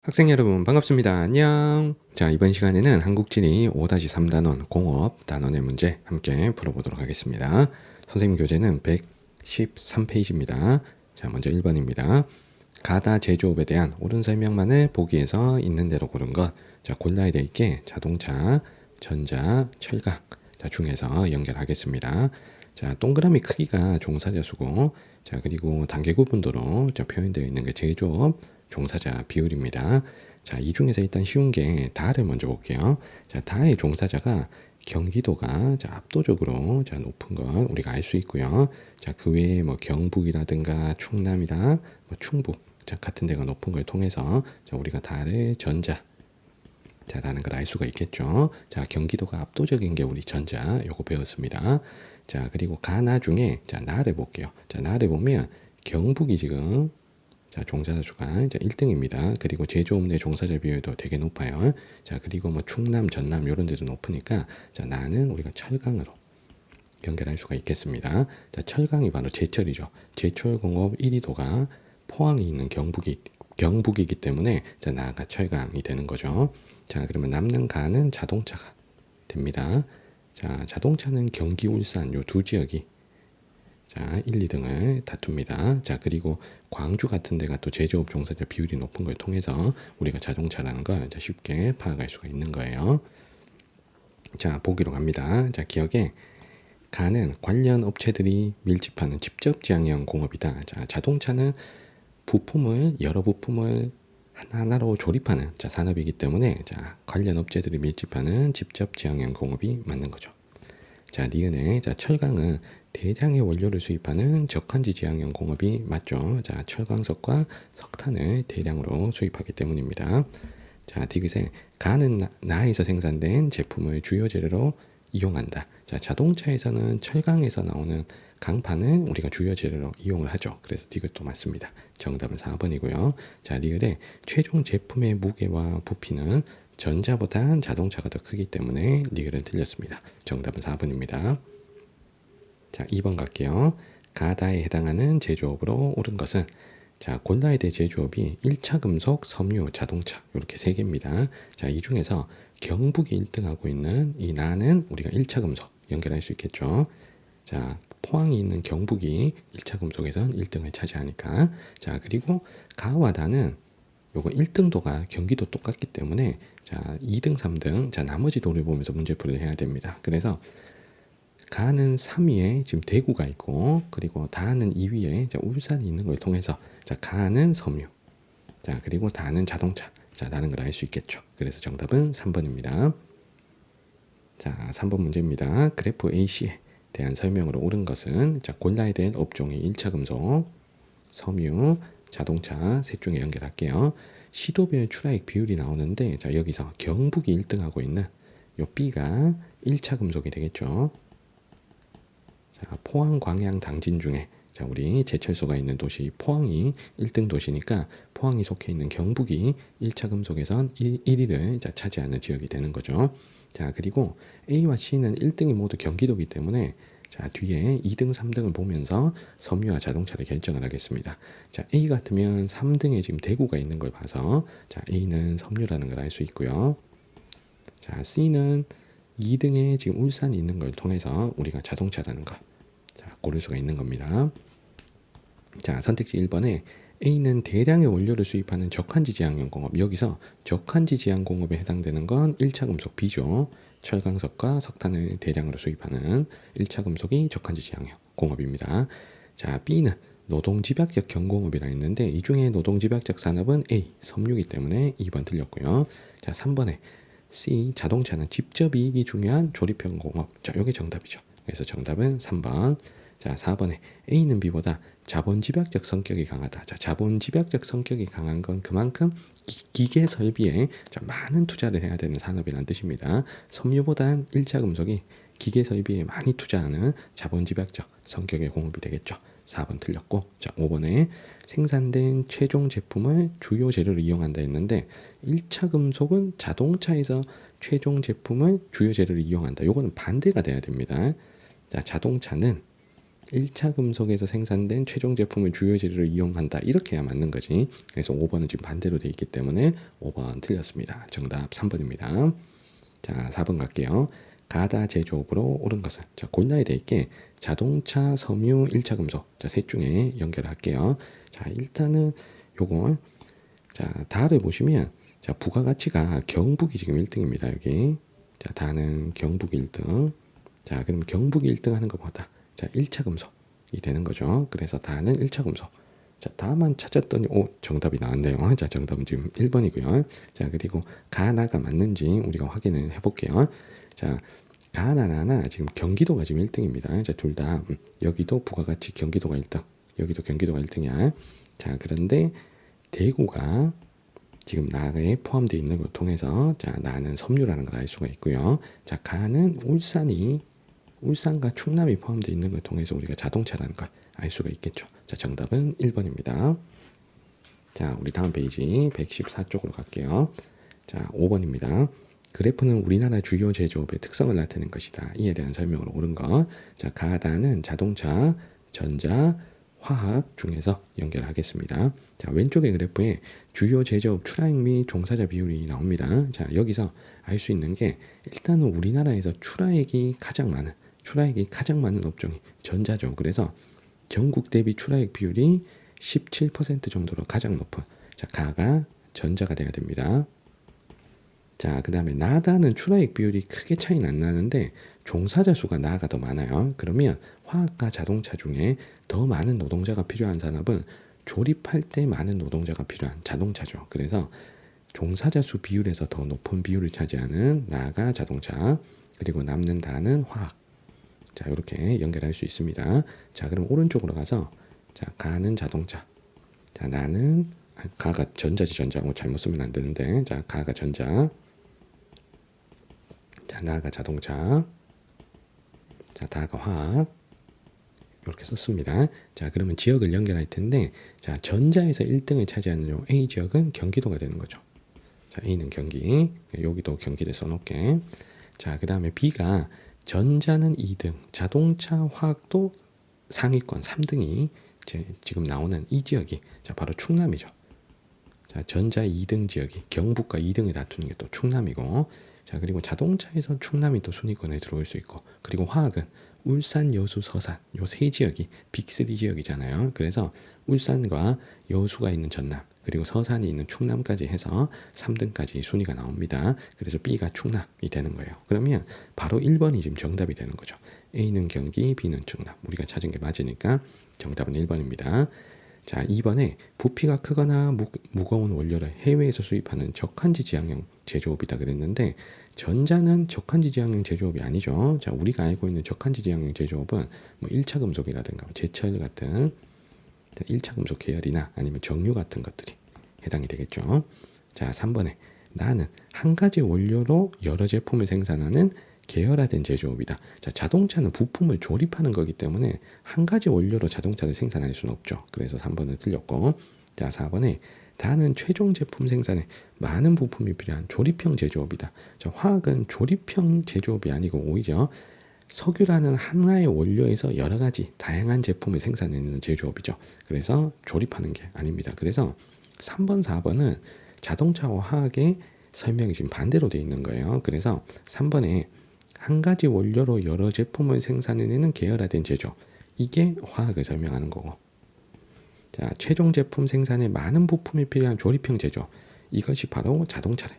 학생 여러분 반갑습니다. 안녕. 자, 이번 시간에는 한국지리 5-3단원 공업 단원의 문제 함께 풀어보도록 하겠습니다. 선생님 교재는 113페이지입니다. 자, 먼저 1번입니다. 가다 제조업에 대한 옳은 설명만을 보기에서 있는 대로 고른 것. 자, 골라야 될 게 자동차, 전자, 철강 자, 중에서 연결하겠습니다. 자, 동그라미 크기가 종사자 수고, 자, 그리고 단계 구분도로 표현되어 있는 게 제조업 종사자 비율입니다. 자, 이 중에서 일단 쉬운 게 다를 먼저 볼게요. 자, 다의 종사자가 경기도가 압도적으로 높은 걸 우리가 알 수 있고요. 자, 그 외에 뭐 경북이라든가 충남이나 뭐 충북 같은 데가 높은 걸 통해서 우리가 다를 전자 라는 걸 알 수가 있겠죠. 자, 경기도가 압도적인 게 우리 전자 요거 배웠습니다. 자, 그리고 가나 중에 나를 볼게요. 자, 나를 보면 경북이 지금 종사자 수가 1등입니다. 그리고 제조업 내 종사자 비율도 되게 높아요. 자, 그리고 뭐 충남, 전남 이런 데도 높으니까 나는 우리가 철강으로 연결할 수가 있겠습니다. 자, 철강이 바로 제철이죠. 제철 공업 1위도가 포항에 있는 경북이기 때문에 나가 철강이 되는 거죠. 자, 그러면 남는 가는 자동차가 됩니다. 자, 자동차는 경기, 울산 요 두 지역이 1, 2등을 다툽니다. 자, 그리고 광주 같은 데가 또 제조업 종사자 비율이 높은 걸 통해서 우리가 자동차라는 걸 쉽게 파악할 수가 있는 거예요. 자, 보기로 갑니다. 자, 기억에 가는 관련 업체들이 밀집하는 직접 지향형 공업이다. 자, 자동차는 여러 부품을 하나하나로 조립하는 산업이기 때문에 관련 업체들이 밀집하는 직접 지향형 공업이 맞는 거죠. 자, 니은에 철강은 대량의 원료를 수입하는 적한지 지향형 공업이 맞죠. 자, 철광석과 석탄을 대량으로 수입하기 때문입니다. 자, 디귿에 가는 나에서 생산된 제품을 주요 재료로 이용한다. 자, 자동차에서는 철강에서 나오는 강판을 우리가 주요 재료로 이용을 하죠. 그래서 디귿도 맞습니다. 정답은 4번이고요. 자, 리을에 최종 제품의 무게와 부피는 전자보다 자동차가 더 크기 때문에 리을은 틀렸습니다. 정답은 4번입니다. 자, 2번 갈게요. 가다에 해당하는 제조업으로 옳은 것은 골라야 될 제조업이 1차 금속, 섬유, 자동차 이렇게 세 개입니다. 자, 이 중에서 경북이 1등하고 있는 이 나는 우리가 1차 금속 연결할 수 있겠죠. 자, 포항이 있는 경북이 1차 금속에선 1등을 차지하니까. 자, 그리고 가와 나는 요거 1등도가 경기도 똑같기 때문에 2등, 3등 나머지 도를 보면서 문제풀이를 해야 됩니다. 그래서 가는 3위에 지금 대구가 있고, 그리고 다는 2위에 울산이 있는 걸 통해서 가는 섬유, 그리고 다는 자동차 라는 걸 알 수 있겠죠. 그래서 정답은 3번입니다. 자, 3번 문제입니다. 그래프 A씨에 대한 설명으로 옳은 것은 골라야 될 업종이 1차 금속, 섬유, 자동차 셋 중에 연결할게요. 시도별 출하액 비율이 나오는데 여기서 경북이 1등하고 있는 요 B가 1차 금속이 되겠죠. 자, 포항, 광양, 당진 중에 우리 제철소가 있는 도시 포항이 1등 도시니까 포항이 속해 있는 경북이 1차 금속에선 1위를 차지하는 지역이 되는 거죠. 자, 그리고 A와 C는 1등이 모두 경기도이기 때문에 뒤에 2등, 3등을 보면서 섬유와 자동차를 결정을 하겠습니다. 자, A 같으면 3등에 지금 대구가 있는 걸 봐서 A는 섬유라는 걸 알 수 있고요. 자, C는 2등에 지금 울산이 있는 걸 통해서 우리가 자동차라는 걸 고를 수가 있는 겁니다. 자, 선택지 1번에 A는 대량의 원료를 수입하는 적한지 지향형 공업. 여기서 적한지 지향 공업에 해당되는 건 1차 금속 B죠. 철강석과 석탄을 대량으로 수입하는 1차 금속이 적한지 지향형 공업입니다. 자, B는 노동집약적 경공업이라 했는데 이 중에 노동집약적 산업은 A, 섬유이기 때문에 2번 틀렸고요. 자, 3번에 C, 자동차는 직접 이익이 중요한 조립형 공업. 자, 이게 정답이죠. 그래서 정답은 3번. 자, 4번에 A는 B보다 자본집약적 성격이 강하다. 자, 자본집약적 성격이 강한 건 그만큼 기계 설비에 많은 투자를 해야 되는 산업이라는 뜻입니다. 섬유보단 1차 금속이 기계 설비에 많이 투자하는 자본집약적 성격의 공업이 되겠죠. 4번 틀렸고, 자, 5번에 생산된 최종 제품을 주요 재료로 이용한다 했는데 1차 금속은 자동차에서 최종 제품을 주요 재료로 이용한다. 요거는 반대가 돼야 됩니다. 자, 자동차는 1차 금속에서 생산된 최종 제품을 주요 재료로 이용한다. 이렇게 해야 맞는 거지. 그래서 5번은 지금 반대로 돼 있기 때문에 5번 틀렸습니다. 정답 3번입니다. 자, 4번 갈게요. 가다 제조업으로 옳은 것은, 자, 골라야 될 게 자동차, 섬유, 1차 금속, 자, 셋 중에 연결할게요. 자, 일단은 요거, 자, 다를 보시면, 자, 부가가치가 경북이 지금 1등입니다. 여기. 자, 다는 경북이 1등. 자, 그럼 경북이 1등 하는 것보다, 자, 1차 금속이 되는 거죠. 그래서 다는 1차 금속. 자, 다만 찾았더니, 오, 정답이 나왔네요. 자, 정답은 지금 1번이고요. 자, 그리고 가나가 맞는지 우리가 확인을 해볼게요. 자, 가나, 나나 지금 경기도가 지금 1등입니다. 자, 둘 다, 여기도 부가가치 경기도가 1등. 여기도 경기도가 1등이야. 자, 그런데 대구가 지금 나에 포함되어 있는 걸 통해서, 자, 나는 섬유라는 걸 알 수가 있고요. 자, 가는 울산과 충남이 포함되어 있는 걸 통해서 우리가 자동차라는 걸 알 수가 있겠죠. 자, 정답은 1번입니다. 자, 우리 다음 페이지 114쪽으로 갈게요. 자, 5번입니다. 그래프는 우리나라 주요 제조업의 특성을 나타낸 것이다. 이에 대한 설명으로 옳은 것. 자, 가다는 자동차, 전자, 화학 중에서 연결하겠습니다. 자, 왼쪽의 그래프에 주요 제조업 출하액 및 종사자 비율이 나옵니다. 자, 여기서 알 수 있는 게 일단은 우리나라에서 출하액이 가장 많은 업종이 전자죠. 그래서 전국 대비 출하액 비율이 17% 정도로 가장 높은, 자, 가가 전자가 돼야 됩니다. 자, 그 다음에 나다는 출하액 비율이 크게 차이는 안 나는데 종사자 수가 나가 더 많아요. 그러면 화학과 자동차 중에 더 많은 노동자가 필요한 산업은 조립할 때 많은 노동자가 필요한 자동차죠. 그래서 종사자 수 비율에서 더 높은 비율을 차지하는 나가 자동차, 그리고 남는 다는 화학. 자, 이렇게 연결할 수 있습니다. 자, 그럼 오른쪽으로 가서, 자, 가는 자동차. 자, 나는 가가 전자지, 전자. 잘못 쓰면 안 되는데. 자, 가가 전자. 자, 나가 자동차. 자, 다가 화학. 이렇게 썼습니다. 자, 그러면 지역을 연결할 텐데, 자, 전자에서 1등을 차지하는 요 A 지역은 경기도가 되는 거죠. 자, A는 경기. 여기도 경기를 써놓게. 자, 그 다음에 B가 전자는 2등, 자동차, 화학도 상위권 3등이 지금 나오는 이 지역이, 자, 바로 충남이죠. 자, 전자 2등 지역이 경북과 2등을 다투는 게 또 충남이고, 자, 그리고 자동차에서 충남이 또 순위권에 들어올 수 있고, 그리고 화학은 울산, 여수, 서산 요 세 지역이 빅3 지역이잖아요. 그래서 울산과 여수가 있는 전남, 그리고 서산이 있는 충남까지 해서 3등까지 순위가 나옵니다. 그래서 B가 충남이 되는 거예요. 그러면 바로 1번이 지금 정답이 되는 거죠. A는 경기, B는 충남. 우리가 찾은 게 맞으니까 정답은 1번입니다. 자, 2번에 부피가 크거나 무거운 원료를 해외에서 수입하는 적한지 지향형 제조업이다 그랬는데, 전자는 적한지 지향형 제조업이 아니죠. 자, 우리가 알고 있는 적한지 지향형 제조업은 뭐 1차 금속이라든가 제철 같은 1차 금속 계열이나 아니면 정유 같은 것들이 해당이 되겠죠. 자, 3번에 나는 한 가지 원료로 여러 제품을 생산하는 계열화된 제조업이다. 자, 자동차는 부품을 조립하는 거기 때문에 한 가지 원료로 자동차를 생산할 수는 없죠. 그래서 3번은 틀렸고, 자, 4번에 다는 최종 제품 생산에 많은 부품이 필요한 조립형 제조업이다. 자, 화학은 조립형 제조업이 아니고 오히려 석유라는 하나의 원료에서 여러 가지 다양한 제품을 생산하는 제조업이죠. 그래서 조립하는 게 아닙니다. 그래서 3번, 4번은 자동차와 화학의 설명이 지금 반대로 되어 있는 거예요. 그래서 3번에 한 가지 원료로 여러 제품을 생산해내는 계열화된 제조, 이게 화학을 설명하는 거고, 자, 최종 제품 생산에 많은 부품이 필요한 조립형 제조, 이것이 바로 자동차를,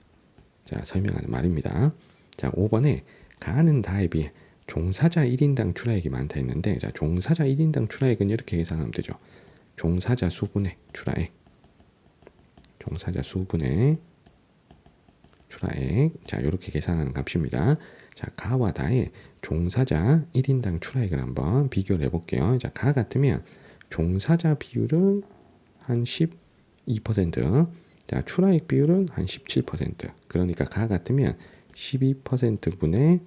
자, 설명하는 말입니다. 자, 5번에 가는 다에 비해 종사자 1인당 출하액이 많다 했는데, 자, 종사자 1인당 출하액은 이렇게 계산하면 되죠. 종사자 수분의 출하액, 종사자 수분의 출하액. 자, 이렇게 계산하는 값입니다. 자, 가와 다의 종사자 1인당 출하액을 한번 비교를 해볼게요. 자, 가 같으면 종사자 비율은 한 12%, 자, 출하액 비율은 한 17%. 그러니까 가 같으면 12%분의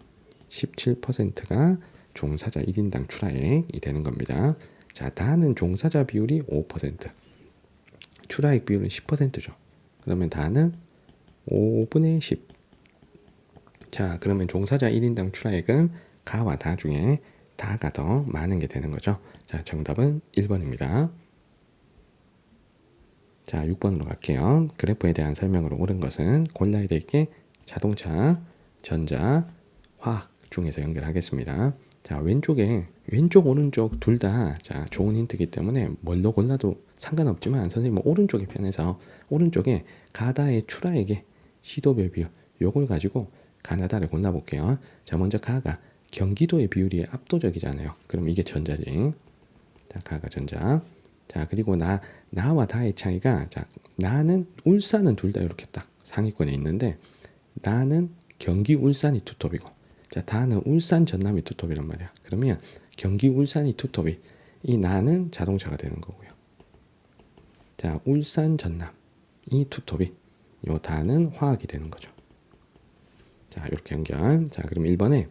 17%가 종사자 1인당 출하액이 되는 겁니다. 자, 다는 종사자 비율이 5%, 출하액 비율은 10%죠. 그러면 다는 5분의 10. 자, 그러면 종사자 1인당 출하액은 가와 다 중에 다가 더 많은 게 되는 거죠. 자, 정답은 1번입니다. 자, 6번으로 갈게요. 그래프에 대한 설명으로 옳은 것은 골라야 될 게 자동차, 전자, 화학 중에서 연결하겠습니다. 자, 왼쪽 오른쪽 둘 다 좋은 힌트이기 때문에 뭘로 골라도 상관없지만 선생님은 오른쪽이 편해서 오른쪽에 가다의 출하에게 시도별 비율 요걸 가지고 가나다를 골라볼게요. 자, 먼저 가가 경기도의 비율이 압도적이잖아요. 그럼 이게 전자지. 자, 가가 전자. 자, 그리고 나와 다의 차이가, 자, 나는 울산은 둘 다 이렇게 딱 상위권에 있는데 나는 경기 울산이 투톱이고, 자, 다는 울산 전남이 투톱이란 말이야. 그러면 경기 울산이 투톱이 이 나는 자동차가 되는 거고요. 자, 울산 전남 이 투톱이 요 다는 화학이 되는 거죠. 자, 이렇게 연결. 자, 그럼 1번에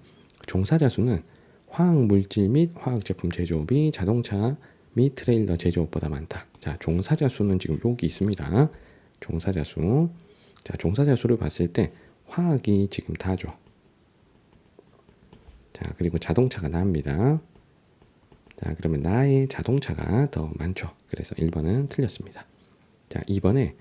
종사자 수는 화학 물질 및 화학 제품 제조업이 자동차 및 트레일러 제조업보다 많다. 자, 종사자 수는 지금 여기 있습니다. 종사자 수. 자, 종사자 수를 봤을 때 화학이 지금 다죠. 자, 그리고 자동차가 나입니다. 자, 그러면 나의 자동차가 더 많죠. 그래서 1번은 틀렸습니다. 자, 2번에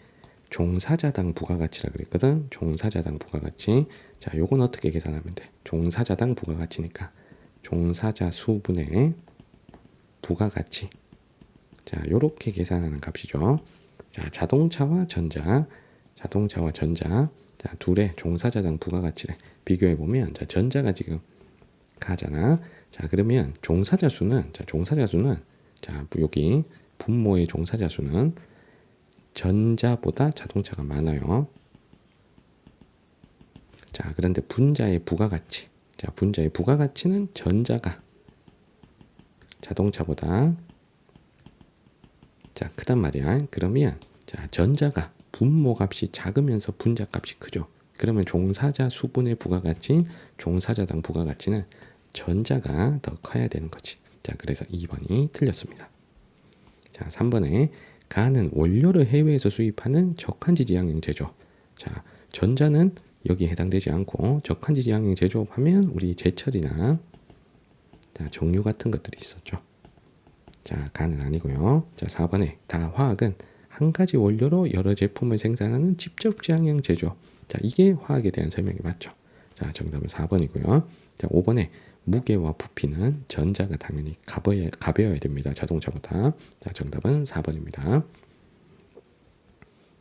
종사자당 부가가치라 그랬거든. 종사자당 부가가치. 자, 요건 어떻게 계산하면 돼? 종사자당 부가가치니까 종사자 수분의 부가가치. 자, 요렇게 계산하는 값이죠. 자, 자동차와 전자. 자, 둘의 종사자당 부가가치를 비교해 보면, 자, 전자가 지금 가잖아. 자, 그러면 종사자 수는 자, 여기 분모의 종사자 수는 전자보다 자동차가 많아요. 자, 그런데 분자의 부가가치. 자, 분자의 부가가치는 전자가 자동차보다 자, 크단 말이야. 그러면 자, 전자가 분모 값이 작으면서 분자 값이 크죠. 그러면 종사자 수분의 부가가치, 종사자당 부가가치는 전자가 더 커야 되는 거지. 자, 그래서 2번이 틀렸습니다. 자, 3번에 가는 원료를 해외에서 수입하는 적한지 지향형 제조업. 자, 전자는 여기에 해당되지 않고 적한지 지향형 제조업 하면 우리 제철이나 자, 정유 같은 것들이 있었죠. 자, 가는 아니고요. 자, 4번에 다 화학은 한 가지 원료로 여러 제품을 생산하는 직접 지향형 제조업. 자, 이게 화학에 대한 설명이 맞죠. 자, 정답은 4번이고요. 자, 5번에 무게와 부피는 전자가 당연히 가벼워야 됩니다. 자동차보다. 자, 정답은 4번입니다.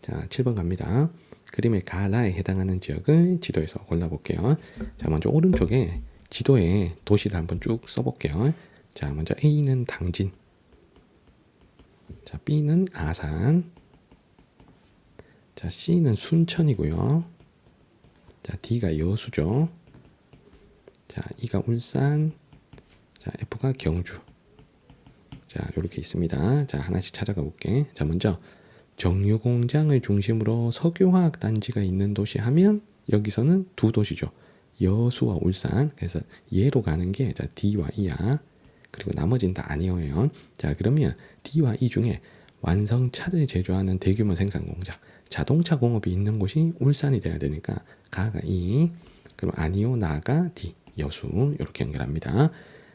자, 7번 갑니다. 그림의 가나에 해당하는 지역을 지도에서 골라볼게요. 자, 먼저 오른쪽에 지도에 도시를 한번 쭉 써볼게요. 자, 먼저 A는 당진. 자, B는 아산. 자, C는 순천이고요. 자, D가 여수죠. 자, E가 울산. 자, F가 경주. 자, 이렇게 있습니다. 자, 하나씩 찾아가 볼게. 자, 먼저 정유 공장을 중심으로 석유화학 단지가 있는 도시 하면 여기서는 두 도시죠. 여수와 울산. 그래서 얘로 가는 게 자, D와 E야. 그리고 나머지는 다 아니어요. 자, 그러면 D와 E 중에 완성차를 제조하는 대규모 생산 공장, 자동차 공업이 있는 곳이 울산이 돼야 되니까 가가 E, 그리고 아니오, 나가 D, 여수 이렇게 연결합니다.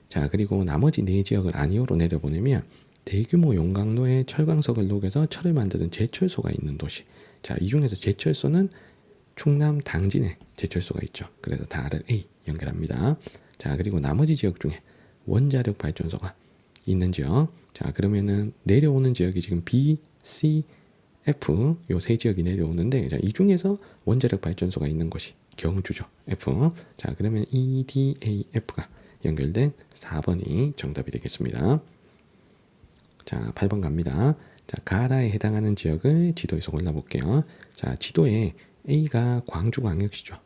자, 그리고 나머지 네 지역을 아니오로 내려보내면 대규모 용광로에 철광석을 녹여서 철을 만드는 제철소가 있는 도시. 자, 이 중에서 제철소는 충남 당진에 제철소가 있죠. 그래서 다를 A 연결합니다. 자, 그리고 나머지 지역 중에 원자력 발전소가 있는 지역. 자, 그러면은 내려오는 지역이 지금 B, C, F 요 세 지역이 내려오는데, 자, 이 중에서 원자력 발전소가 있는 곳이 경주죠. F. 자, 그러면 E, D, A, F가 연결된 4번이 정답이 되겠습니다. 자, 8번 갑니다. 자, 가라에 해당하는 지역을 지도에서 골라볼게요. 자, 지도에 A가 광주광역시죠.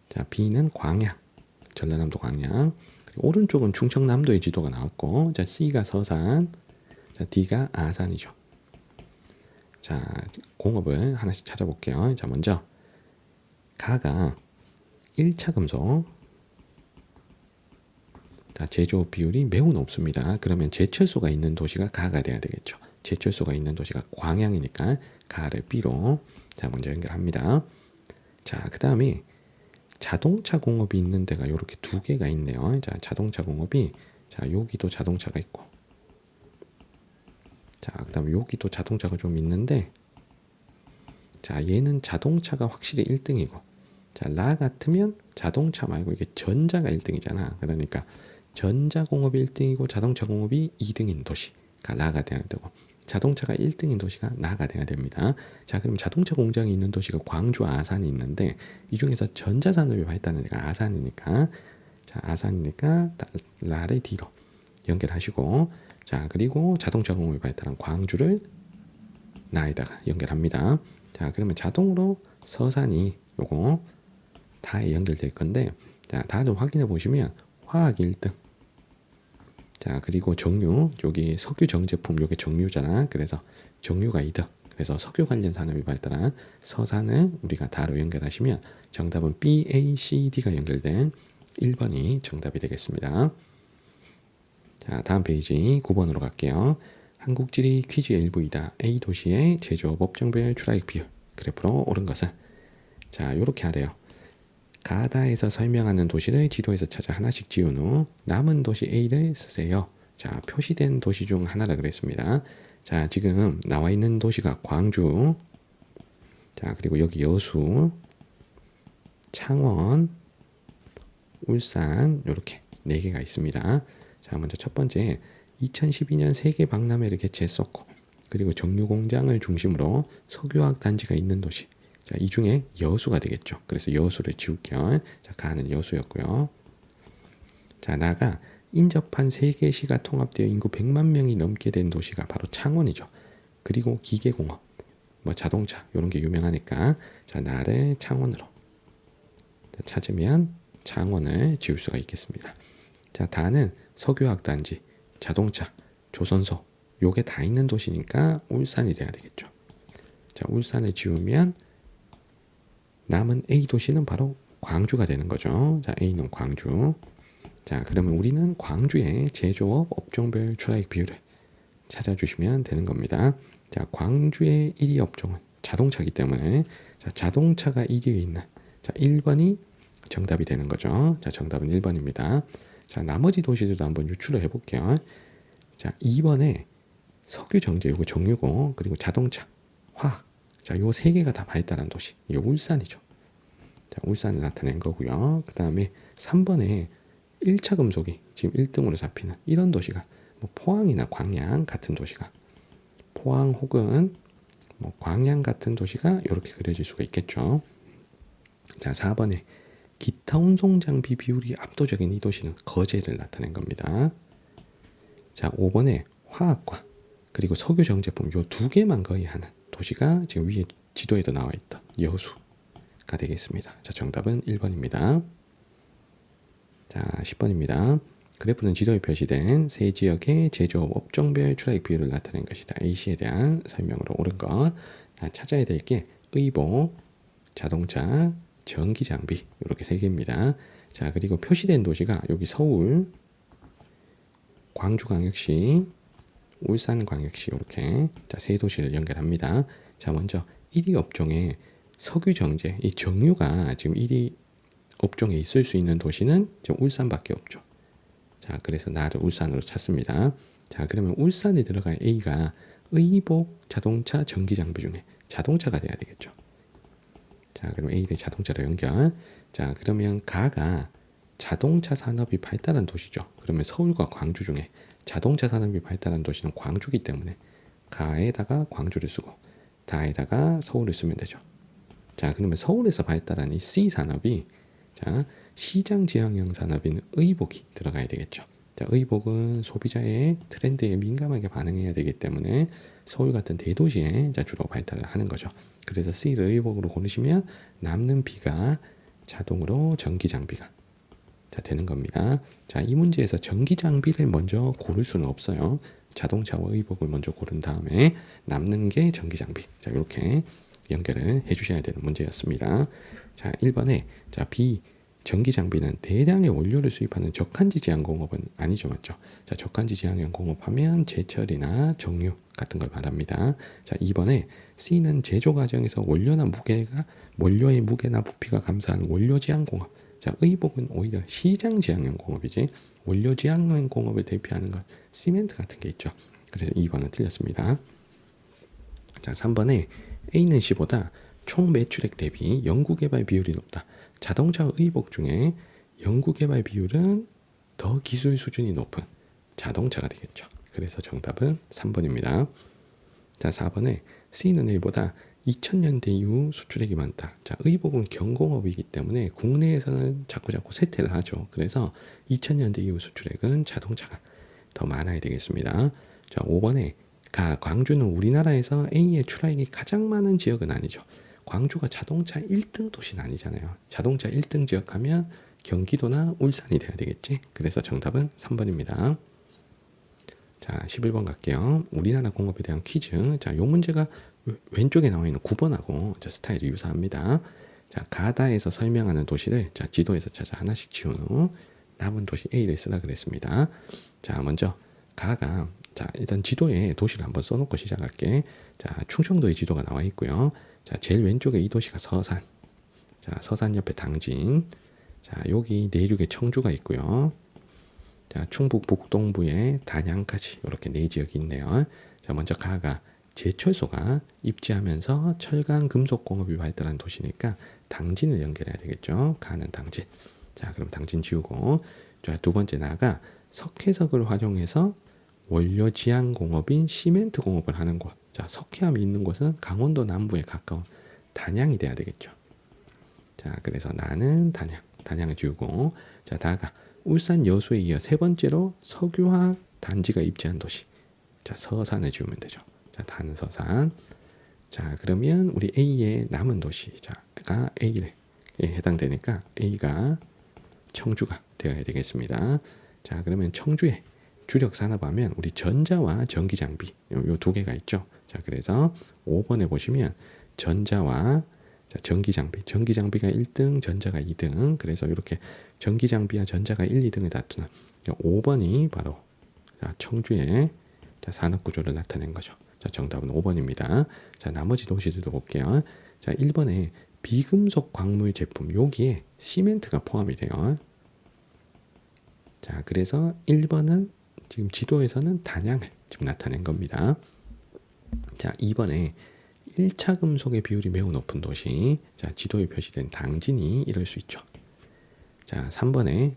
자, B는 광양, 전라남도 광양. 그리고 오른쪽은 충청남도의 지도가 나왔고, 자, C가 서산, 자, D가 아산이죠. 자, 공업을 하나씩 찾아볼게요. 자, 먼저 가가 1차 금속. 자, 제조업 비율이 매우 높습니다. 그러면 제철소가 있는 도시가 가가 돼야 되겠죠. 제철소가 있는 도시가 광양이니까 가를 B로 자, 먼저 연결합니다. 자, 그 다음에 자동차 공업이 있는 데가 이렇게 두 개가 있네요. 자, 자동차 공업이 자, 여기도 자동차가 있고 자, 그다음에 여기도 자동차가 좀 있는데 자, 얘는 자동차가 확실히 1등이고 자, 라 같으면 자동차 말고 이게 전자가 1등이잖아. 그러니까 전자공업이 1등이고 자동차 공업이 2등인 도시가 라가 돼야 되고 자동차가 1등인 도시가 나가 돼야 됩니다. 자, 그럼 자동차 공장이 있는 도시가 광주, 아산이 있는데 이 중에서 전자산업이 발달하는 데가 아산이니까 자, 아산이니까 라를 D로 연결하시고 자, 그리고 자동차 공업이 발달한 광주를 나에다가 연결합니다. 자, 그러면 자동으로 서산이 요거 다에 연결될 건데 자, 다 좀 확인해 보시면 화학 1등 자, 그리고 정유 여기 석유 정제품 요게 정유잖아. 그래서 정유가 2등 그래서 석유 관련 산업이 발달한 서산을 우리가 다로 연결하시면 정답은 B, A, C, D가 연결된 1번이 정답이 되겠습니다. 자, 다음 페이지 9번으로 갈게요. 한국지리 퀴즈의 일부이다. A 도시의 제조업 업종별 출하액 비율 그래프로 오른 것은 자, 이렇게 하래요. 가다에서 설명하는 도시를 지도에서 찾아 하나씩 지운 후 남은 도시 A를 쓰세요. 자, 표시된 도시 중 하나라 그랬습니다. 자, 지금 나와 있는 도시가 광주, 자, 그리고 여기 여수, 창원, 울산 이렇게 4개가 있습니다. 자, 먼저 첫 번째 2012년 세계 박람회를 개최했었고 그리고 정유 공장을 중심으로 석유화학 단지가 있는 도시 자, 이 중에 여수가 되겠죠. 그래서 여수를 지울게요. 자, 가는 여수였고요. 자, 나가 인접한 3개 시가 통합되어 인구 100만 명이 넘게 된 도시가 바로 창원이죠. 그리고 기계공업, 뭐 자동차 이런 게 유명하니까 자, 나를 창원으로 찾으면 창원을 지울 수가 있겠습니다. 자, 다는 석유화학 단지, 자동차, 조선소 요게 다 있는 도시니까 울산이 돼야 되겠죠. 자, 울산을 지우면 남은 A 도시는 바로 광주가 되는 거죠. 자, A는 광주. 자, 그러면 우리는 광주의 제조업 업종별 출하액 비율을 찾아주시면 되는 겁니다. 자, 광주의 1위 업종은 자동차이기 때문에 자, 자동차가 1위에 있는 자, 1번이 정답이 되는 거죠. 자, 정답은 1번입니다. 자, 나머지 도시들도 한번 유추를 해볼게요. 자, 2번에 석유 정제 요거 정유고 그리고 자동차, 화학 자, 요 3개가 다 발달한 도시. 이게 울산이죠. 자, 울산을 나타낸 거고요. 그 다음에 3번에 1차 금속이 지금 1등으로 잡히는 이런 도시가 뭐 포항이나 광양 같은 도시가 포항 혹은 뭐 광양 같은 도시가 이렇게 그려질 수가 있겠죠. 자, 4번에 기타 운송 장비 비율이 압도적인 이 도시는 거제를 나타낸 겁니다. 자, 5번에 화학과 그리고 석유 정제품 요 2개만 거의 하는 도시가 지금 위에 지도에도 나와 있던 여수가 되겠습니다. 자, 정답은 1번입니다. 자, 10번입니다. 그래프는 지도에 표시된 세 지역의 제조업 업종별 출하액 비율을 나타낸 것이다. A씨에 대한 설명으로 옳은 것. 자, 찾아야 될 게 의복, 자동차, 전기장비 이렇게 3개입니다. 자, 그리고 표시된 도시가 여기 서울, 광주광역시, 울산광역시 이렇게 자, 3도시를 연결합니다. 자, 먼저 1위 업종에 석유정제, 이 정유가 지금 1위 업종에 있을 수 있는 도시는 지금 울산밖에 없죠. 자, 그래서 나를 울산으로 찾습니다. 자, 그러면 울산에 들어갈 A가 의복, 자동차, 전기장비 중에 자동차가 돼야 되겠죠. 자, 그럼 A 대 자동차로 연결. 자, 그러면 가가 자동차 산업이 발달한 도시죠. 그러면 서울과 광주 중에 자동차 산업이 발달한 도시는 광주기 때문에 가에다가 광주를 쓰고 다에다가 서울을 쓰면 되죠. 자, 그러면 서울에서 발달한 이 C 산업이 자, 시장 지향형 산업인 의복이 들어가야 되겠죠. 자, 의복은 소비자의 트렌드에 민감하게 반응해야 되기 때문에 서울 같은 대도시에 자, 주로 발달을 하는 거죠. 그래서 C를 의복으로 고르시면 남는 B가 자동으로 전기 장비가 자, 되는 겁니다. 자, 이 문제에서 전기 장비를 먼저 고를 수는 없어요. 자동차와 의복을 먼저 고른 다음에 남는 게 전기 장비. 자, 이렇게 연결을 해주셔야 되는 문제였습니다. 자, 1번에 자, B 전기 장비는 대량의 원료를 수입하는 적한지 제한 공업은 아니죠, 맞죠? 자, 적한지 제한 공업하면 제철이나 정유 같은 걸 말합니다. 자, 2번에 C는 제조 과정에서 원료의 무게나 부피가 감소한 원료 제한 공업. 자, 의복은 오히려 시장 제한형 공업이지. 원료 제한형 공업을 대표하는 건 시멘트 같은 게 있죠. 그래서 2번은 틀렸습니다. 자, 3번에 A는 C보다 총 매출액 대비 연구개발 비율이 높다. 자동차 의복 중에 연구개발 비율은 더 기술 수준이 높은 자동차가 되겠죠. 그래서 정답은 3번입니다. 자, 4번에 C는 A보다 2000년대 이후 수출액이 많다. 자, 의복은 경공업이기 때문에 국내에서는 자꾸 쇠퇴를 하죠. 그래서 2000년대 이후 수출액은 자동차가 더 많아야 되겠습니다. 자, 5번에 광주는 우리나라에서 A의 출하액이 가장 많은 지역은 아니죠. 광주가 자동차 1등 도시는 아니잖아요. 자동차 1등 지역 하면 경기도나 울산이 돼야 되겠지. 그래서 정답은 3번입니다. 자, 11번 갈게요. 우리나라 공업에 대한 퀴즈. 자, 요 문제가 왼쪽에 나와 있는 9번하고 스타일이 유사합니다. 자, 가다에서 설명하는 도시를 지도에서 찾아 하나씩 지운 후 남은 도시 A를 쓰라 그랬습니다. 자, 먼저 가가 일단 지도에 도시를 한번 써놓고 시작할게. 자, 충청도의 지도가 나와 있고요. 자, 제일 왼쪽에 이 도시가 서산. 자, 서산 옆에 당진. 자, 여기 내륙에 청주가 있고요. 자, 충북 북동부에 단양까지 이렇게 네 지역이 있네요. 자, 먼저 가가 제철소가 입지하면서 철강 금속 공업이 발달한 도시니까 당진을 연결해야 되겠죠. 가는 당진. 자, 그럼 당진 지우고. 자, 두 번째 나가 석회석을 활용해서 원료 지향 공업인 시멘트 공업을 하는 곳. 자, 석회암이 있는 곳은 강원도 남부에 가까운 단양이 돼야 되겠죠. 자, 그래서 나는 단양을 지우고. 자, 다가 울산 여수에 이어 세 번째로 석유화학 단지가 입지한 도시. 자, 서산을 지우면 되죠. 자, 다는 서산. 자, 그러면 우리 A의 남은 도시. 자가 A에 해당되니까 A가 청주가 되어야 되겠습니다. 자, 그러면 청주에 주력 산업하면 우리 전자와 전기 장비 요 두 개가 있죠. 자, 그래서 5번에 보시면 전자와 전기 장비가 1등, 전자가 2등. 그래서 이렇게 전기 장비와 전자가 1, 2등을 다투는 5번이 바로 청주의 산업 구조를 나타낸 거죠. 자, 정답은 5번입니다. 자, 나머지 도시들도 볼게요. 자, 1번에 비금속 광물 제품 여기에 시멘트가 포함이 돼요. 자, 그래서 1번은 지금 지도에서는 단양을 지금 나타낸 겁니다. 자, 2번에 1차 금속의 비율이 매우 높은 도시. 자, 지도에 표시된 당진이 이럴 수 있죠. 자, 3번에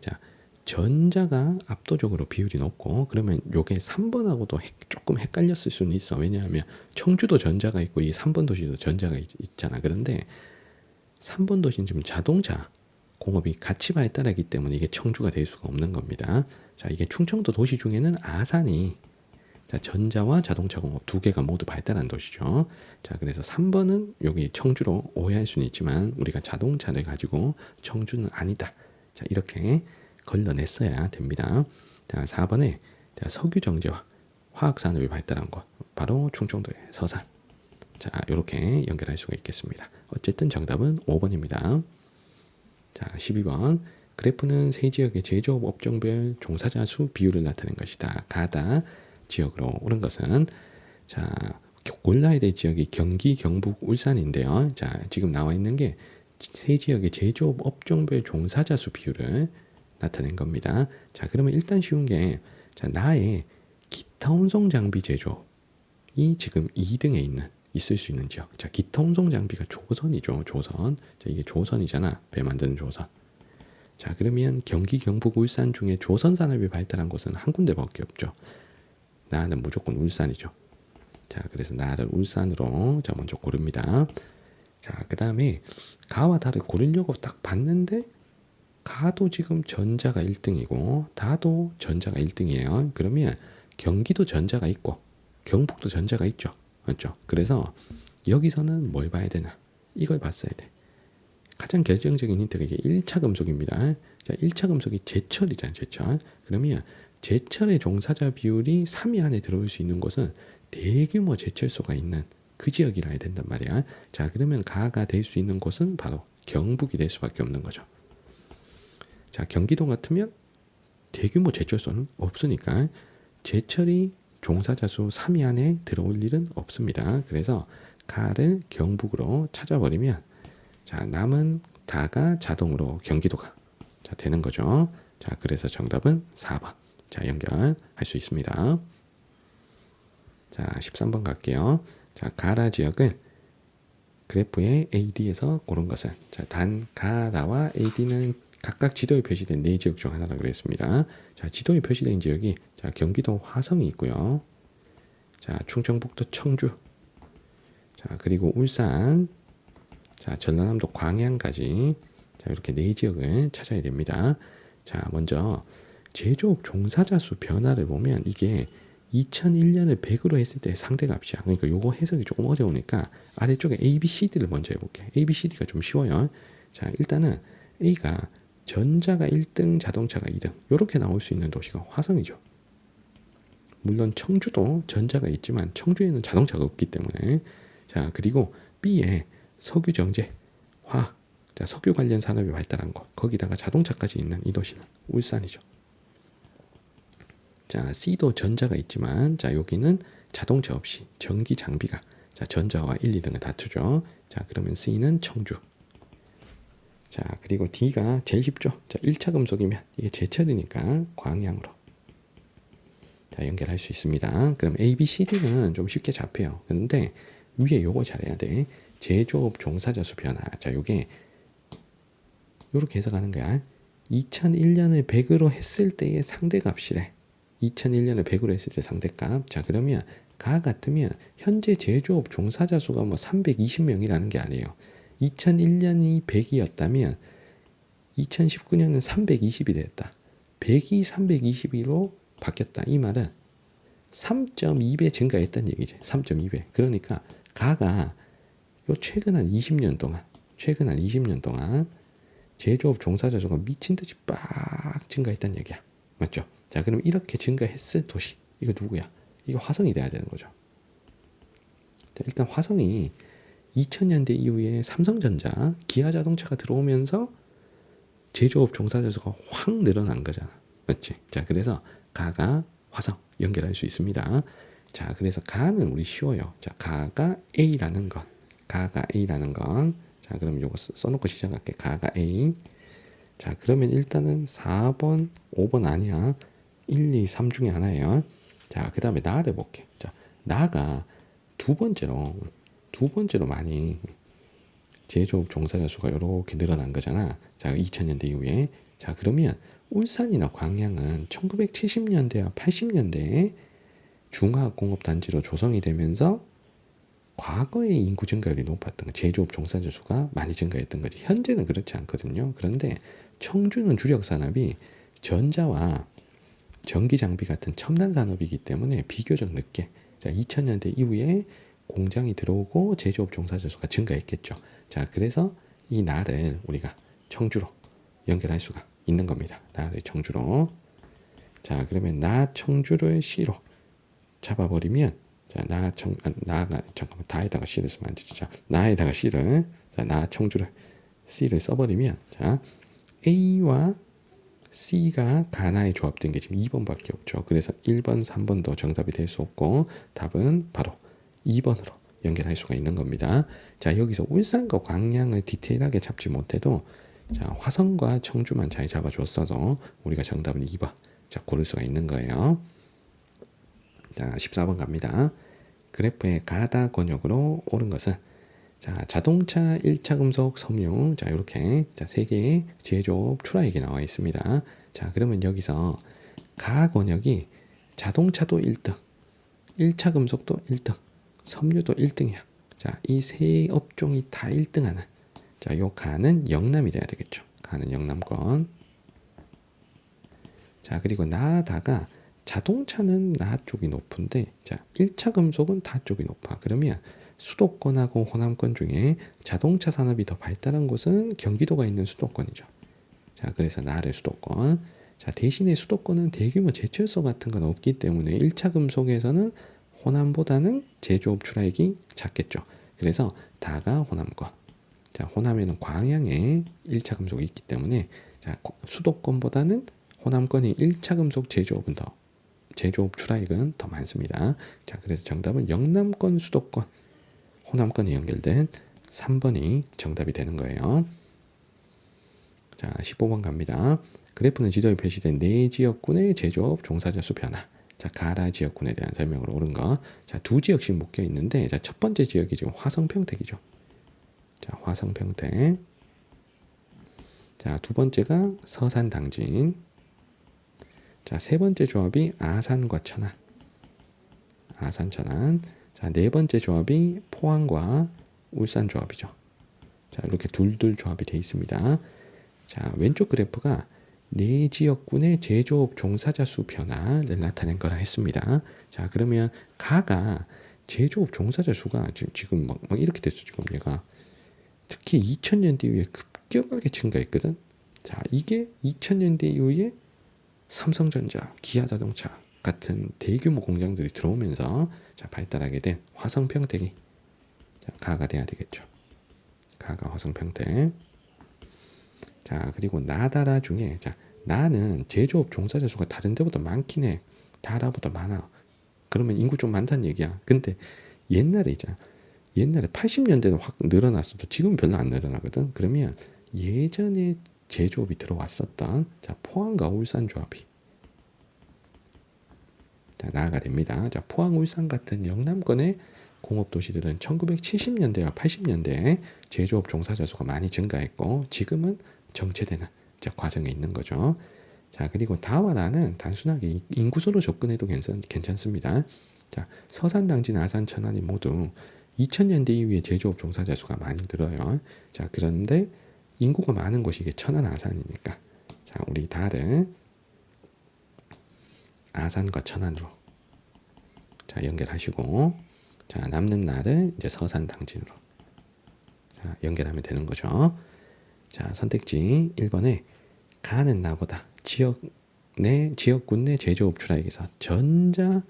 전자가 압도적으로 비율이 높고, 그러면 요게 3번하고도 조금 헷갈렸을 수는 있어. 왜냐하면 청주도 전자가 있고 이 3번 도시도 전자가 있잖아. 그런데 3번 도시는 지금 자동차 공업이 같이 발달하기 때문에 이게 청주가 될 수가 없는 겁니다. 자, 이게 충청도 도시 중에는 아산이 전자와 자동차 공업 두 개가 모두 발달한 도시죠. 자, 그래서 3번은 여기 청주로 오해할 수는 있지만 우리가 자동차를 가지고 청주는 아니다. 자, 이렇게 걸러냈어야 됩니다. 자, 4번에 석유 정제와 화학 산업이 발달한 곳 바로 충청도의 서산. 자, 이렇게 연결할 수가 있겠습니다. 어쨌든 정답은 5번입니다. 자, 12번 그래프는 세 지역의 제조업 업종별 종사자 수 비율을 나타낸 것이다. 가다 지역으로 오른 것은 골라야 될 지역이 경기, 경북, 울산인데요. 자, 지금 나와 있는 게 세 지역의 제조업 업종별 종사자 수 비율을 나타낸 겁니다. 자, 그러면 일단 쉬운 게 나의 기타 운송 장비 제조이 지금 2등에 있을 수 있는 지역. 자, 기타 운송 장비가 조선이죠. 조선. 자, 이게 조선이잖아. 배 만드는 조선. 자, 그러면 경기, 경북, 울산 중에 조선 산업이 발달한 곳은 한 군데밖에 없죠. 나는 무조건 울산이죠. 자, 그래서 나를 울산으로 먼저 고릅니다. 자, 그 다음에 가와 다를 고르려고 딱 봤는데 가도 지금 전자가 1등이고 다도 전자가 1등이에요. 그러면 경기도 전자가 있고 경북도 전자가 있죠. 맞죠? 그래서 여기서는 뭘 봐야 되나? 이걸 봤어야 돼. 가장 결정적인 힌트가 이게 1차 금속입니다. 자, 1차 금속이 제철이잖아요. 제철. 그러면 제철의 종사자 비율이 3위 안에 들어올 수 있는 곳은 대규모 제철소가 있는 그 지역이라 해야 된단 말이야. 자, 그러면 가가 될 수 있는 곳은 바로 경북이 될 수밖에 없는 거죠. 자, 경기도 같으면 대규모 제철소는 없으니까 제철이 종사자 수 3위 안에 들어올 일은 없습니다. 그래서 가를 경북으로 찾아버리면 자, 남은 다가 자동으로 경기도가 자, 되는 거죠. 자, 그래서 정답은 4번. 자, 연결할 수 있습니다. 자, 13번 갈게요. 자, 가라 지역을 그래프의 AD에서 고른 것은 자, 단 가라와 AD는 각각 지도에 표시된 네 지역 중 하나라고 그랬습니다. 자, 지도에 표시된 지역이 자, 경기도 화성이 있고요. 자, 충청북도 청주. 자, 그리고 울산. 자, 전라남도 광양까지. 자, 이렇게 네 지역을 찾아야 됩니다. 자, 먼저 제조업 종사자 수 변화를 보면 이게 2001년을 100으로 했을 때 상대값이야. 그러니까 요거 해석이 조금 어려우니까 아래쪽에 A, B, C, D를 먼저 해볼게. A, B, C, D가 좀 쉬워요. 자, 일단은 A가 전자가 1등, 자동차가 2등. 이렇게 나올 수 있는 도시가 화성이죠. 물론 청주도 전자가 있지만 청주에는 자동차가 없기 때문에. 자, 그리고 B에 석유 정제, 화학, 자, 석유 관련 산업이 발달한 곳, 거기다가 자동차까지 있는 이 도시는 울산이죠. 자, C도 전자가 있지만 자, 여기는 자동차 없이 전기 장비가 자, 전자와 1, 2등을 다투죠. 자, 그러면 C는 청주. 자, 그리고 D가 제일 쉽죠. 자, 1차 금속이면 이게 제철이니까 광양으로 자, 연결할 수 있습니다. 그럼 A, B, C, D는 좀 쉽게 잡혀요. 그런데 위에 요거 잘해야 돼. 제조업 종사자 수 변화. 자, 요게 요렇게 해석하는 거야. 2001년을 100으로 했을 때의 상대값이래. 2001년을 100으로 했을 때 상대값. 자, 그러면 가 같으면 현재 제조업 종사자 수가 뭐 320명이라는 게 아니에요. 2001년이 100이었다면 2019년은 320이 됐다. 100이 320으로 바뀌었다. 이 말은 3.2배 증가했다는 얘기지. 3.2배. 그러니까 가가 요 최근 한 20년 동안 제조업 종사자 수가 미친 듯이 빡 증가했다는 얘기야. 맞죠? 자, 그럼 이렇게 증가했을 도시. 이거 누구야? 이거 화성이 돼야 되는 거죠. 자, 일단 화성이 2000년대 이후에 삼성전자, 기아자동차가 들어오면서 제조업 종사자 수가 확 늘어난 거잖아. 맞지? 자, 그래서 가가 화성 연결할 수 있습니다. 자, 그래서 가는 우리 쉬워요. 자, 가가 A라는 건. 자, 그럼 요거 써놓고 시작할게. 가가 A. 자, 그러면 일단은 4번, 5번 아니야. 1, 2, 3 중에 하나예요. 자, 그 다음에 나를 볼게. 자, 나가 두 번째로 많이 제조업 종사자 수가 이렇게 늘어난 거잖아. 자, 2000년대 이후에. 자, 그러면 울산이나 광양은 1970년대와 80년대에 중화공업단지로 조성이 되면서 과거의 인구 증가율이 높았던 거, 제조업 종사자 수가 많이 증가했던 거지. 현재는 그렇지 않거든요. 그런데 청주는 주력 산업이 전자와 전기 장비 같은 첨단 산업이기 때문에 비교적 늦게 자, 2000년대 이후에 공장이 들어오고 제조업 종사자 수가 증가했겠죠. 자, 그래서 이 나를 우리가 청주로 연결할 수가 있는 겁니다. 나를 청주로. 자, 그러면 나 청주를 C로 잡아버리면 자, 잠깐만, 다에다가 C를 쓰면 안 되지. 자, 나에다가 C를, 자, 나 청주를 C를 써버리면, 자, A와 C가 가나에 조합된 게 지금 2번밖에 없죠. 그래서 1번, 3번도 정답이 될 수 없고, 답은 바로 2번으로 연결할 수가 있는 겁니다. 자, 여기서 울산과 광양을 디테일하게 잡지 못해도, 자, 화성과 청주만 잘 잡아줬어도 우리가 정답은 2번. 자, 고를 수가 있는 거예요. 자, 14번 갑니다. 그래프의 가다 권역으로 오른 것은 자, 자동차 1차 금속 섬유 자, 이렇게 자, 세 개의 제조업 출하액이 나와 있습니다. 자, 그러면 여기서 가 권역이 자동차도 1등, 1차 금속도 1등, 섬유도 1등이야. 자, 이 세 업종이 다 1등하는 자, 요 가는 영남이 돼야 되겠죠. 가는 영남권. 자, 그리고 나다가 자동차는 나 쪽이 높은데 자 1차 금속은 다 쪽이 높아. 그러면 수도권하고 호남권 중에 자동차 산업이 더 발달한 곳은 경기도가 있는 수도권이죠. 자, 그래서 나를 수도권. 자, 대신에 수도권은 대규모 제철소 같은 건 없기 때문에 1차 금속에서는 호남보다는 제조업 출하액이 작겠죠. 그래서 다가 호남권. 자, 호남에는 광양에 1차 금속이 있기 때문에 자, 수도권보다는 호남권이 1차 금속 제조업은 더 제조업 출하액은 더 많습니다. 자, 그래서 정답은 영남권 수도권 호남권이 연결된 3번이 정답이 되는 거예요. 자, 15번 갑니다. 그래프는 지도에 표시된 네 지역군의 제조업 종사자 수 변화. 자, 가라 지역군에 대한 설명으로 옳은 거. 자, 두 지역씩 묶여 있는데, 자, 첫 번째 지역이 지금 화성평택이죠. 자, 화성평택. 자, 두 번째가 서산당진. 자, 세 번째 조합이 아산과 천안. 아산, 천안. 자, 네 번째 조합이 포항과 울산 조합이죠. 자, 이렇게 둘둘 조합이 되어 있습니다. 자, 왼쪽 그래프가 네 지역군의 제조업 종사자 수 변화를 나타낸 거라 했습니다. 자, 그러면 가가 제조업 종사자 수가 지금 막 이렇게 됐어. 지금 얘가 특히 2000년대 이후에 급격하게 증가했거든. 자, 이게 2000년대 이후에 삼성전자, 기아자동차 같은 대규모 공장들이 들어오면서 자, 발달하게 된 화성평택이 자, 가가 돼야 되겠죠. 가가 화성평택. 자, 그리고 나다라 중에 자, 나는 제조업 종사자 수가 다른 데보다 많긴 해. 다라보다 많아. 그러면 인구 좀 많다는 얘기야. 근데 옛날에 80년대는 확 늘어났어도 지금 별로 안 늘어나거든. 그러면 예전에 제조업이 들어왔었던 자, 포항과 울산 조합이 자, 나아가 됩니다. 자, 포항, 울산 같은 영남권의 공업 도시들은 1970년대와 80년대에 제조업 종사자 수가 많이 증가했고 지금은 정체되는 자, 과정에 있는 거죠. 자, 그리고 다와 나는 단순하게 인구수로 접근해도 괜찮습니다. 자, 서산, 당진, 아산, 천안이 모두 2000년대 이후에 제조업 종사자 수가 많이 늘어요. 자, 그런데 인구가 많은 곳이 이게 천안, 아산이니까 자, 우리 다를 아산과 천안으로 자, 연결하시고 자, 남는 날을 이제 서산, 당진으로 자, 연결하면 되는 거죠. 자, 선택지 1번에 가는 나보다 지역군 내 제조업 출하액에서 전자가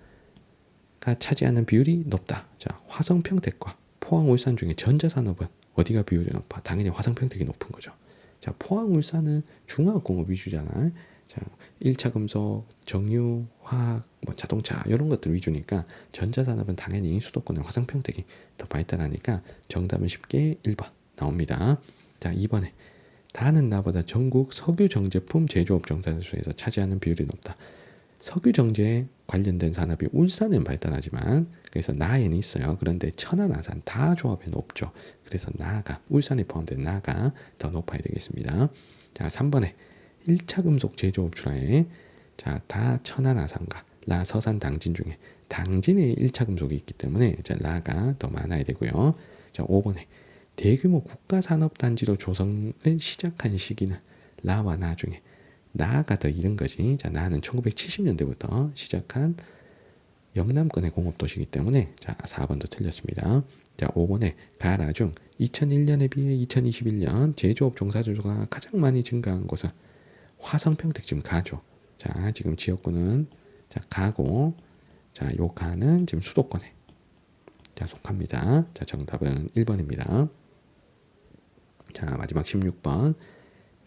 차지하는 비율이 높다. 자, 화성평택과 포항, 울산 중에 전자산업은 어디가 비율이 높아? 당연히 화성평택이 높은 거죠. 자, 포항, 울산은 중화학공업 위주잖아. 자, 1차 금속, 정유, 화학, 뭐 자동차 이런 것들 위주니까 전자산업은 당연히 수도권의 화성평택이 더 발달하니까 정답은 쉽게 1번 나옵니다. 자, 2번에 다는 나보다 전국 석유 정제품 제조업 종사자 수에서 차지하는 비율이 높다. 석유 정제에 관련된 산업이 울산은 발달하지만 그래서 나에는 있어요. 그런데 천안, 아산 다 조합에는 없죠. 그래서 나가 울산에 포함된 나가 더 높아야 되겠습니다. 자, 3번에 1차 금속 제조업 출하에 자, 다 천안, 아산과 라, 서산, 당진 중에 당진에 1차 금속이 있기 때문에 자, 라가 더 많아야 되고요. 자, 5번에 대규모 국가산업단지로 조성을 시작한 시기는 라와 나 중에 나가 더 이른 거지. 자, 나는 1970년대부터 시작한 영남권의 공업도시이기 때문에 자, 4번도 틀렸습니다. 자, 5번에 가라 중 2001년에 비해 2021년 제조업 종사자 수가 가장 많이 증가한 곳은 화성평택 지금 가죠. 자, 지금 지역구는 자, 가고 자, 요 가는 지금 수도권에 자, 속합니다. 자, 정답은 1번입니다. 자, 마지막 16번.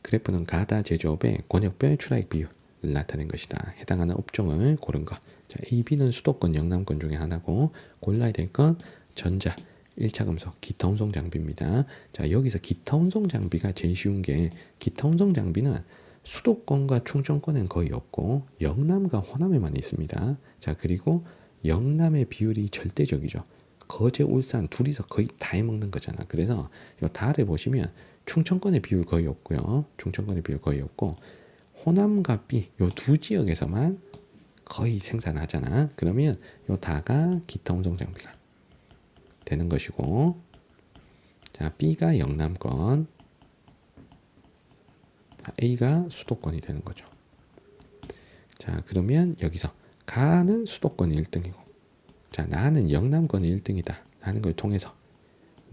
그래프는 가다 제조업의 권역별 출하액 비율을 나타낸 것이다. 해당하는 업종을 고른 것. 자, A, B는 수도권, 영남권 중에 하나고 골라야 될 건 전자, 1차 금속, 기타 운송 장비입니다. 자, 여기서 기타 운송 장비가 제일 쉬운 게 기타 운송 장비는 수도권과 충청권엔 거의 없고 영남과 호남에만 있습니다. 자, 그리고 영남의 비율이 절대적이죠. 거제, 울산 둘이서 거의 다 해먹는 거잖아. 그래서 이 달에 보시면 충청권의 비율 거의 없고요. 충청권의 비율 거의 없고 호남과 B 요 두 지역에서만 거의 생산하잖아. 그러면 요 다가 기타 운송 장비가 되는 것이고 자, B가 영남권 A가 수도권이 되는 거죠. 자, 그러면 여기서 가는 수도권이 1등이고 자, 나는 영남권이 1등이다 하는 걸 통해서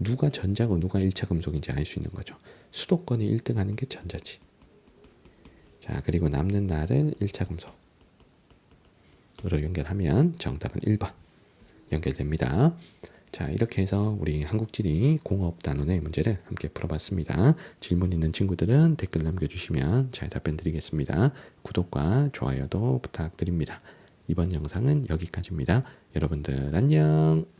누가 전자고 누가 1차 금속인지 알 수 있는 거죠. 수도권이 1등 하는 게 전자지. 자, 그리고 남는 날을 1차 금속으로 연결하면 정답은 1번 연결됩니다. 자, 이렇게 해서 우리 한국지리 공업 단원의 문제를 함께 풀어봤습니다. 질문 있는 친구들은 댓글 남겨주시면 잘 답변 드리겠습니다. 구독과 좋아요도 부탁드립니다. 이번 영상은 여기까지입니다. 여러분들 안녕!